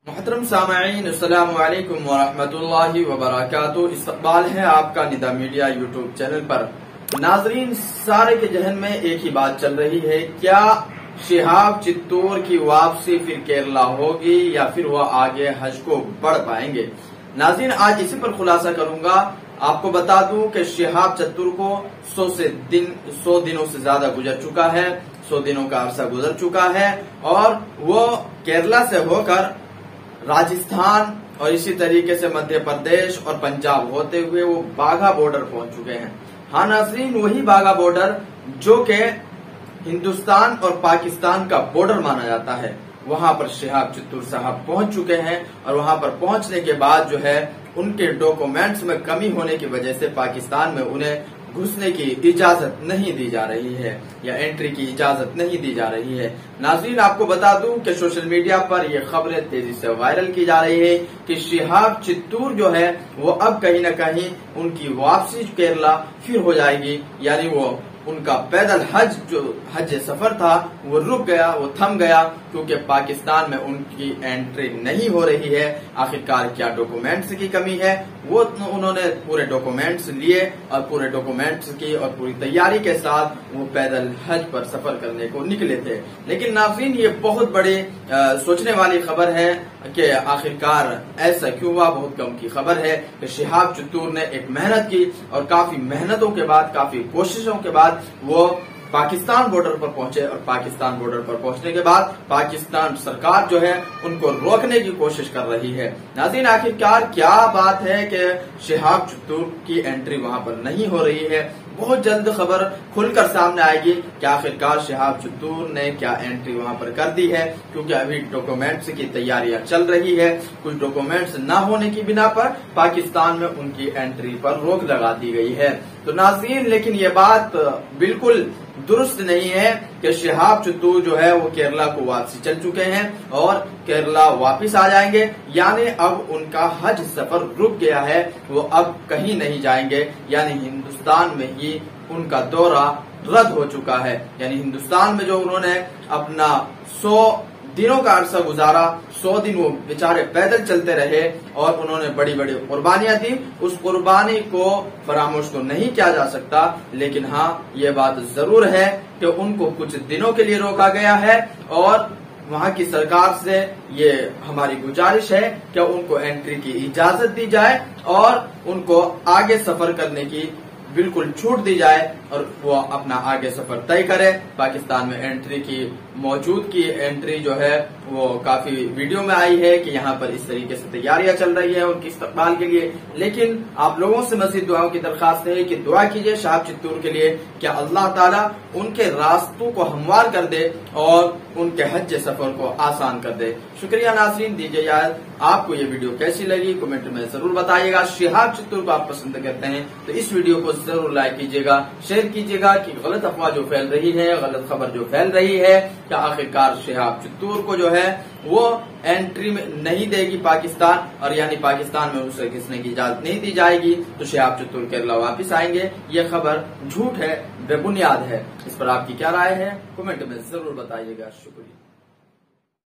محترم سامعین، السلام علیکم ورحمۃ اللہ وبرکاتہ۔ استقبال ہے آپ کا ندا میڈیا یوٹیوب چینل پر۔ ناظرین، سارے کے ذہن میں ایک ہی بات چل رہی ہے، کیا شہاب چتور کی واپسی پھر کیرلا ہوگی یا پھر وہ آگے حج کو بڑھ پائیں گے؟ ناظرین، آج اسی پر خلاصہ کروں گا۔ آپ کو بتا دوں کہ شہاب چتور کو 100 دنوں سے زیادہ گزر چکا ہے، 100 دنوں کا عرصہ گزر چکا ہے، اور وہ کیرلا سے ہو کر راجستھان اور اسی طریقے سے مدھیہ پردیش اور پنجاب ہوتے ہوئے وہ باگھا بارڈر پہنچ چکے ہیں۔ ہاں ناظرین، وہی باگھا بارڈر جو کہ ہندوستان اور پاکستان کا بارڈر مانا جاتا ہے، وہاں پر شہاب چتور صاحب پہنچ چکے ہیں، اور وہاں پر پہنچنے کے بعد جو ہے ان کے ڈاکومنٹس میں کمی ہونے کی وجہ سے پاکستان میں انہیں گھسنے کی اجازت نہیں دی جا رہی ہے یا انٹری کی اجازت نہیں دی جا رہی ہے۔ ناظرین، آپ کو بتا دوں کہ سوشل میڈیا پر یہ خبریں تیزی سے وائرل کی جا رہی ہے کہ شہاب چتور جو ہے وہ اب کہیں نہ کہیں ان کی واپسی کیرلا پھر ہو جائے گی، یعنی وہ ان کا پیدل حج جو حج سفر تھا وہ رک گیا، وہ تھم گیا، کیونکہ پاکستان میں ان کی انٹری نہیں ہو رہی ہے۔ آخرکار کیا ڈاکومنٹس کی کمی ہے؟ وہ انہوں نے پورے ڈاکومنٹس لیے اور پورے ڈاکومنٹس کی اور پوری تیاری کے ساتھ وہ پیدل حج پر سفر کرنے کو نکلے تھے۔ لیکن ناظرین، یہ بہت بڑی سوچنے والی خبر ہے کہ آخرکار ایسا کیوں ہوا۔ بہت کم کی خبر ہے کہ شہاب چتور نے ایک محنت کی اور کافی محنتوں کے بعد، کافی کوششوں کے بعد وہ پاکستان بارڈر پر پہنچے، اور پاکستان بارڈر پر پہنچنے کے بعد پاکستان سرکار جو ہے ان کو روکنے کی کوشش کر رہی ہے۔ ناظرین، آخرکار کیا بات ہے کہ شہاب چتور کی انٹری وہاں پر نہیں ہو رہی ہے؟ بہت جلد خبر کھل کر سامنے آئے گی کہ آخرکار شہاب چتور نے کیا انٹری وہاں پر کر دی ہے، کیونکہ ابھی ڈاکومنٹس کی تیاریاں چل رہی ہے۔ کچھ ڈاکومنٹس نہ ہونے کی بنا پر پاکستان میں ان کی انٹری پر روک لگا دی گئی ہے۔ تو ناظرین، لیکن یہ بات بالکل درست نہیں ہے کہ شہاب چتور جو ہے وہ کیرلا کو واپسی چل چکے ہیں اور کیرلا واپس آ جائیں گے، یعنی اب ان کا حج سفر رک گیا ہے، وہ اب کہیں نہیں جائیں گے، یعنی ہندوستان میں ہی ان کا دورہ رد ہو چکا ہے۔ یعنی ہندوستان میں جو انہوں نے اپنا 100 دنوں کا عرصہ گزارا، 100 دن وہ بیچارے پیدل چلتے رہے اور انہوں نے بڑی بڑی قربانیاں دی، اس قربانی کو فراموش تو نہیں کیا جا سکتا، لیکن ہاں یہ بات ضرور ہے کہ ان کو کچھ دنوں کے لیے روکا گیا ہے، اور وہاں کی سرکار سے یہ ہماری گزارش ہے کہ ان کو انٹری کی اجازت دی جائے اور ان کو آگے سفر کرنے کی بالکل چھوٹ دی جائے، اور وہ اپنا آگے سفر طے کرے۔ پاکستان میں انٹری کی موجود کی انٹری جو ہے وہ کافی ویڈیو میں آئی ہے کہ یہاں پر اس طریقے سے تیاریاں چل رہی ہیں ان کی استقبال کے لیے، لیکن آپ لوگوں سے مزید دعاؤں کی درخواست ہے کہ دعا کیجئے شہاب چتور کے لیے کہ اللہ تعالیٰ ان کے راستوں کو ہموار کر دے اور ان کے حج سفر کو آسان کر دے۔ شکریہ ناظرین، دیجیے یاد آپ کو یہ ویڈیو کیسی لگی کمنٹ میں ضرور بتائیے گا۔ شہاب چتور کو آپ پسند کرتے ہیں تو اس ویڈیو کو ضرور لائک کیجیے گا، شیئر کیجیے گا کہ غلط افواہ جو پھیل رہی ہے، غلط خبر جو پھیل رہی ہے کہ آخرکار شہاب چتور کو جو ہے وہ انٹری میں نہیں دے گی پاکستان، اور یعنی پاکستان میں اسے گھسنے کی اجازت نہیں دی جائے گی تو شہاب چتور کیرلا واپس آئیں گے، یہ خبر جھوٹ ہے، بے بنیاد ہے۔ اس پر آپ کی کیا رائے ہے کمنٹ میں ضرور بتائیے گا۔ شکریہ۔